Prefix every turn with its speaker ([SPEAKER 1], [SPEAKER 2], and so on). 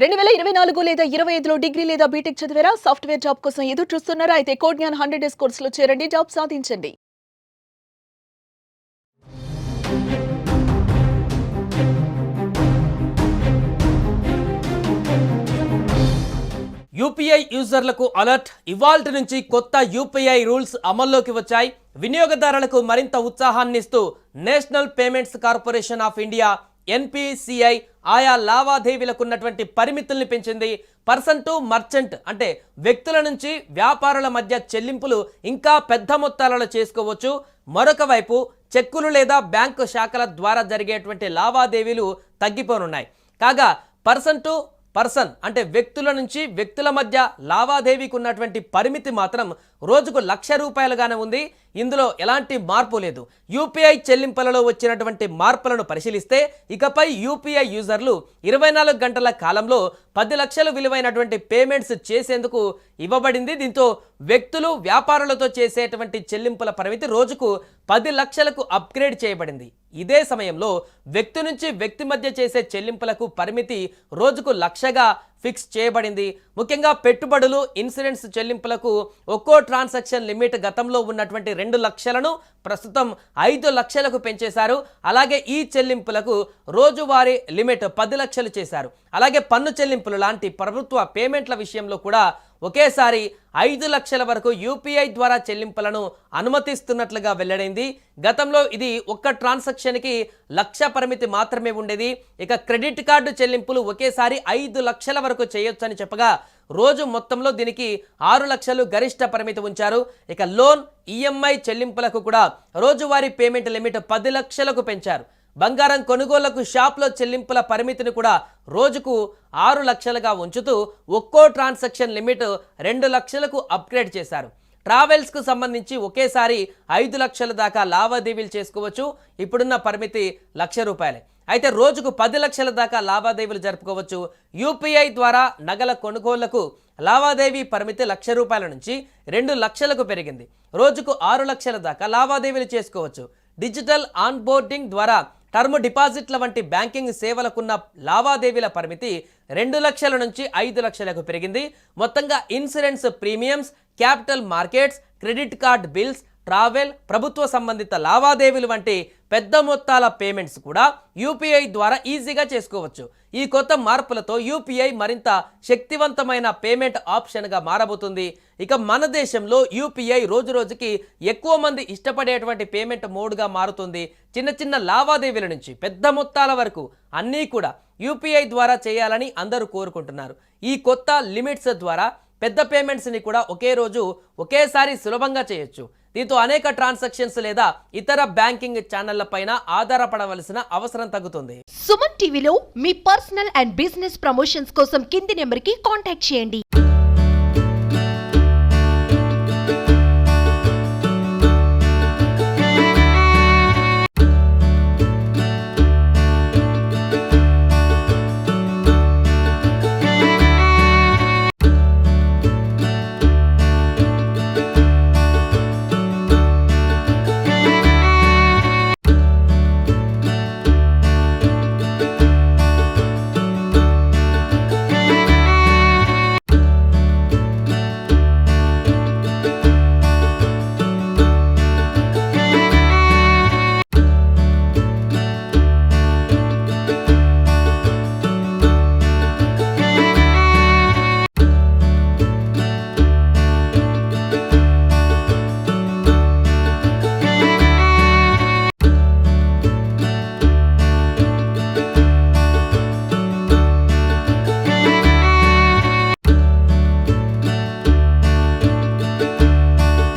[SPEAKER 1] 2024 లేదా 25లో డిగ్రీ లేదా బీటెక్ చదివారా? సాఫ్ట్‌వేర్ జాబ్ కోసం ఎదురు చూస్తున్నారా? అయితే కోడ్ జ్ఞాన్ 100 డేస్ కోర్సులో చేరండి, జాబ్ సాధించండి.
[SPEAKER 2] యూపీఐ యూజర్లకు అలర్ట్. ఇవాల్టి నుంచి కొత్త యూపీఐ రూల్స్ అమల్లోకి వచ్చాయి. వినియోగదారులకు మరింత ఉత్సాహాన్నిస్తూ national payments corporation of India NPCI ఆయా లావాదేవీలకు ఉన్నటువంటి పరిమితుల్ని పెంచింది. పర్సన్ టు మర్చెంట్ అంటే వ్యక్తుల నుంచి వ్యాపారుల మధ్య చెల్లింపులు ఇంకా పెద్ద మొత్తాలలో చేసుకోవచ్చు. మరొక వైపు చెక్కులు లేదా బ్యాంకు శాఖల ద్వారా జరిగేటువంటి లావాదేవీలు తగ్గిపోనున్నాయి. కాగా పర్సన్ టు పర్సన్ అంటే వ్యక్తుల నుంచి వ్యక్తుల మధ్య లావాదేవీకి ఉన్నటువంటి పరిమితి మాత్రం రోజుకు ₹1,00,000గానే ఉంది. ఇందులో ఎలాంటి మార్పు లేదు. యూపీఐ చెల్లింపులలో వచ్చినటువంటి మార్పులను పరిశీలిస్తే ఇకపై యూపీఐ యూజర్లు 24 గంటల కాలంలో 10 లక్షలు విలువైనటువంటి పేమెంట్స్ చేసేందుకు ఇవ్వబడింది. దీంతో వ్యక్తులు వ్యాపారులతో చేసేటువంటి చెల్లింపుల పరిమితి రోజుకు 10 లక్షలకు అప్గ్రేడ్ చేయబడింది. ఇదే సమయంలో వ్యక్తి నుంచి వ్యక్తి మధ్య చేసే చెల్లింపులకు పరిమితి రోజుకు 1,00,000గా ఫిక్స్ చేయబడింది. ముఖ్యంగా పెట్టుబడులు, ఇన్సూరెన్స్ చెల్లింపులకు ఒక్కో ట్రాన్సాక్షన్ లిమిట్ గతంలో ఉన్నటువంటి 2 లక్షలను ప్రస్తుతం 5 లక్షలకు పెంచేశారు. అలాగే ఈ చెల్లింపులకు రోజువారీ లిమిట్ 10 లక్షలు చేశారు. అలాగే పన్ను చెల్లింపులు లాంటి ప్రభుత్వ పేమెంట్ల విషయంలో కూడా ఒకేసారి 5 లక్షల వరకు యూపీఐ ద్వారా చెల్లింపులను అనుమతిస్తున్నట్లుగా వెల్లడైంది. గతంలో ఇది ఒక్క ట్రాన్సాక్షన్కి 1,00,000 పరిమితి మాత్రమే ఉండేది. ఇక క్రెడిట్ కార్డు చెల్లింపులు ఒకేసారి 5 లక్షల వరకు చేయొచ్చని చెప్పగా రోజు మొత్తంలో దీనికి 6 లక్షలు గరిష్ట పరిమితి ఉంచారు. ఇక లోన్, ఈఎంఐ చెల్లింపులకు కూడా రోజువారీ పేమెంట్ లిమిట్ 10 లక్షలకు పెంచారు. బంగారం కొనుగోళ్లకు షాప్లో చెల్లింపుల పరిమితిని కూడా రోజుకు 6 లక్షలుగా ఉంచుతూ ఒక్కో ట్రాన్సాక్షన్ లిమిట్ 2 లక్షలకు అప్గ్రేడ్ చేశారు. ట్రావెల్స్కు సంబంధించి ఒకేసారి 5 లక్షల దాకా లావాదేవీలు చేసుకోవచ్చు. ఇప్పుడున్న పరిమితి ₹1,00,000. అయితే రోజుకు 10 లక్షల దాకా లావాదేవీలు జరుపుకోవచ్చు. యూపీఐ ద్వారా నగల కొనుగోళ్లకు లావాదేవీ పరిమితి ₹1,00,000 నుంచి 2 లక్షలకు పెరిగింది. రోజుకు 6 లక్షల దాకా లావాదేవీలు చేసుకోవచ్చు. డిజిటల్ ఆన్బోర్డింగ్ ద్వారా టర్మ్ డిపాజిట్ల వంటి బ్యాంకింగ్ సేవలకున్న లావాదేవీల పరిమితి 2 లక్షల నుంచి 5 లక్షలకు పెరిగింది. మొత్తంగా insurance premiums, capital markets, credit card bills, travel, ప్రభుత్వ సంబంధిత లావాదేవీలు వంటి పెద్ద మొత్తాల పేమెంట్స్ కూడా యూపీఐ ద్వారా ఈజీగా చేసుకోవచ్చు. ఈ కొత్త మార్పులతో యూపీఐ మరింత శక్తివంతమైన పేమెంట్ ఆప్షన్గా మారబోతుంది. ఇక మన దేశంలో యూపీఐ రోజురోజుకి ఎక్కువ మంది ఇష్టపడేటువంటి పేమెంట్ మోడ్గా మారుతుంది. చిన్న చిన్న లావాదేవీల నుంచి పెద్ద మొత్తాల వరకు అన్నీ కూడా యూపీఐ ద్వారా చేయాలని అందరూ కోరుకుంటున్నారు. ఈ కొత్త లిమిట్స్ ద్వారా పెద్ద పేమెంట్స్ని కూడా ఒకే రోజు ఒకేసారి సులభంగా చేయొచ్చు. దీంతో అనేక ట్రాన్సాక్షన్స్ లేదా ఇతర బ్యాంకింగ్ ఛానళ్ల పైన ఆధారపడవలసిన అవసరం తగ్గుతుంది.
[SPEAKER 3] సుమన్ టీవీలో మీ పర్సనల్ అండ్ బిజినెస్ ప్రమోషన్స్ కోసం కింది నెంబర్కి కాంటాక్ట్ చేయండి.